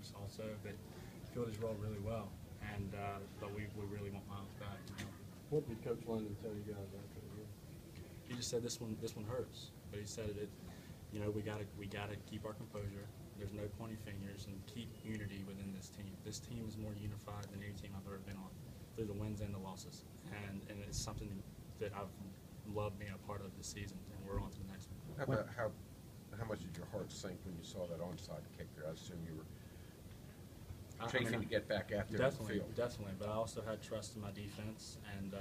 receivers also that filled his role really well. And but we really want Miles back. You know? What did Coach London tell you guys after the game? He just said this one hurts, but he said it. You know, we gotta keep our composure. There's no pointing fingers, and keep unity within this team. This team is more unified than any team I've ever been on, through the wins and the losses. And it's something that I've loved being a part of this season, and we're on to the next one. How about how much did your heart sink when you saw that onside kick there? I assume you were chafing to get back after the field. Definitely, but I also had trust in my defense, and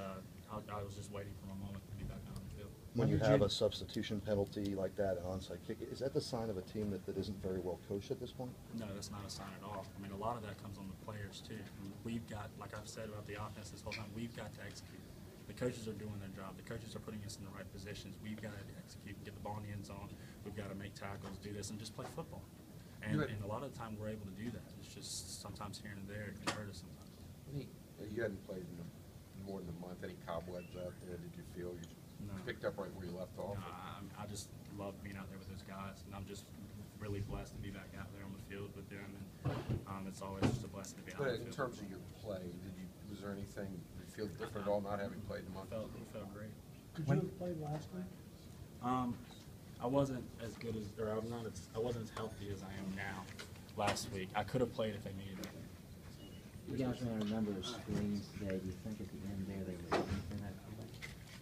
I was just waiting for my moment to be back on the field. When you have a substitution penalty like that, an onside kick, is that the sign of a team that isn't very well coached at this point? No, that's not a sign at all. I mean, a lot of that comes on the players, too. I mean, we've got, like I've said about the offense this whole time, we've got to execute. The coaches are doing their job. The coaches are putting us in the right positions. We've got to execute, get the ball in the end zone. We've got to make tackles, do this, and just play football. And a lot of the time we're able to do that. It's just sometimes here and there it can hurt us sometimes. You hadn't played in more than a month. Any cobwebs out there? Did you feel you picked up right where you left off? No, I just love being out there with those guys, and I'm just really blessed to be back out there on the field with them. And it's always just a blessing to be out there. But in terms of your play, was there anything you feel different at all not having played in a month? It felt great. Could you have played last week? I wasn't as good as, or I wasn't as healthy as I am now. Last week, I could have played if they needed me. You guys ran a number of screens today. Do you think at the end there they were looking for that play?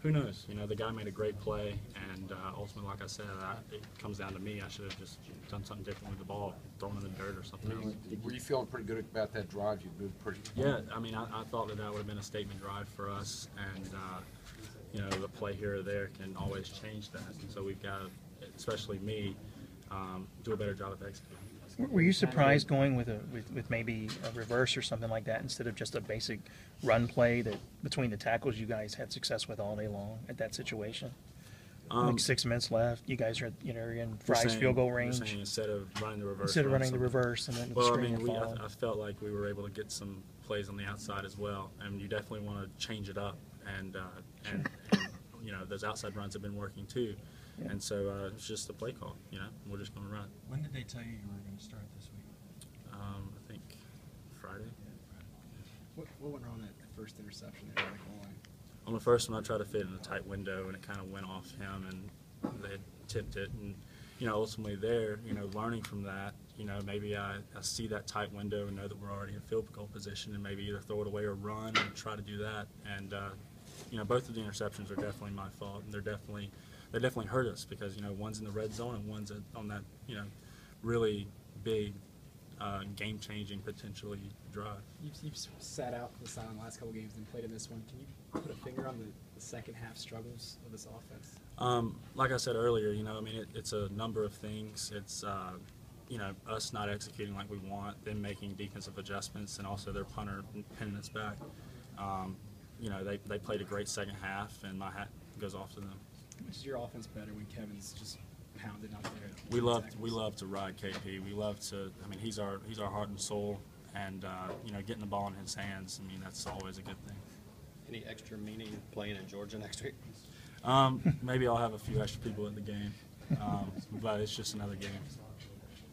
Who knows? You know, the guy made a great play, and ultimately, like I said, it comes down to me. I should have just done something different with the ball, thrown in the dirt or something else. Were you feeling pretty good about that drive? You moved pretty. Yeah, I mean, I thought that would have been a statement drive for us, and you know, the play here or there can always change that. And so we've got to, especially me, do a better job of executing. Were you surprised going with maybe a reverse or something like that instead of just a basic run play that between the tackles you guys had success with all day long at that situation? Like 6 minutes left, you guys are you're in Fry's field goal range. Instead of running the reverse. Instead of running the reverse and then well, the screen I mean, I felt like we were able to get some plays on the outside as well, and you definitely want to change it up. And you know, those outside runs have been working too. Yeah. And so it's just a play call, you know. We're just going to run. When did they tell you were going to start this week? I think Friday. What went wrong that first interception there? On the first one, I tried to fit in a tight window, and it kind of went off him, and they had tipped it. And you know, ultimately there, you know, learning from that, you know, maybe I see that tight window and know that we're already in field goal position, and maybe either throw it away or run and try to do that. And you know, both of the interceptions are definitely my fault, and they definitely hurt us because, you know, one's in the red zone and one's on that, you know, really big game-changing potentially drive. You've sat out for the silent last couple games and played in this one. Can you put a finger on the second half struggles of this offense? Like I said earlier, you know, I mean, it's a number of things. It's you know, us not executing like we want, them making defensive adjustments, and also their punter pinning us back. You know, they played a great second half, and my hat goes off to them. Is your offense better when Kevin's just pounded out there? We love to ride KP. We love to. I mean, he's our heart and soul, and you know, getting the ball in his hands. I mean, that's always a good thing. Any extra meaning playing in Georgia next week? Maybe I'll have a few extra people at the game, but it's just another game.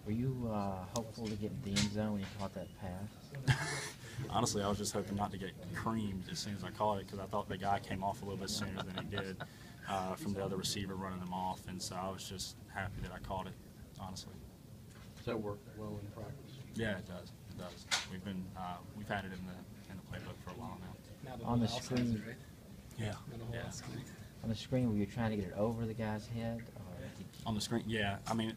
Were you hopeful to get in the end zone when you caught that pass? Honestly, I was just hoping not to get creamed as soon as I caught it because I thought the guy came off a little bit sooner than he did from the other receiver running them off, and so I was just happy that I caught it, honestly. Does that work well in practice? Yeah, it does. It does. We've had it in the playbook for a while now. On the screen, right? Yeah. On the screen, were you trying to get it over the guy's head? Or on the screen, yeah. I mean,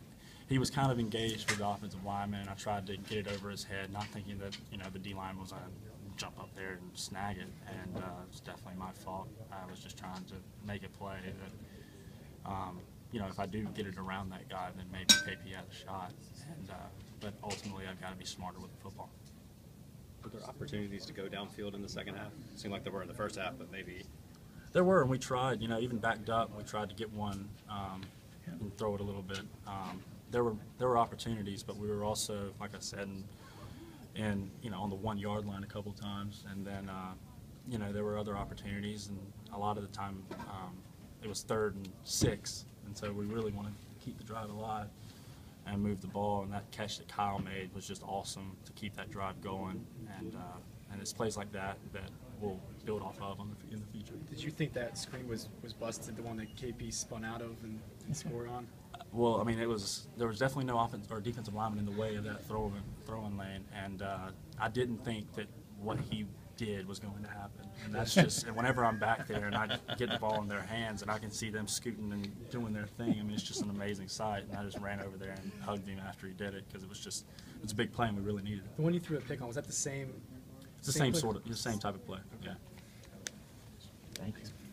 he was kind of engaged with the offensive lineman, and I tried to get it over his head, not thinking that, you know, the D-line was going to jump up there and snag it, and it's definitely my fault. I was just trying to make a play that, you know, if I do get it around that guy, then maybe KP had a shot. And but ultimately, I've got to be smarter with the football. Were there opportunities to go downfield in the second half? It seemed like there were in the first half, but maybe. There were, and we tried, you know, even backed up, we tried to get one and throw it a little bit. There were opportunities, but we were also, like I said, and you know, on the 1 yard line a couple times, and then you know, there were other opportunities, and a lot of the time it was 3rd and 6, and so we really wanted to keep the drive alive. and move the ball. And that catch that Kyle made was just awesome to keep that drive going. And it's plays like that that we'll build off of in the future. Did you think that screen was busted, the one that KP spun out of and scored on? Well, I mean, there was definitely no offense or defensive lineman in the way of that throwing lane, and I didn't think that what he did was going to happen. And that's just, and whenever I'm back there and I get the ball in their hands and I can see them scooting and doing their thing, I mean, it's just an amazing sight. And I just ran over there and hugged him after he did it because it's a big play and we really needed it. The one you threw a pick on, was that the same? It's the same type of play. Yeah. Thank you.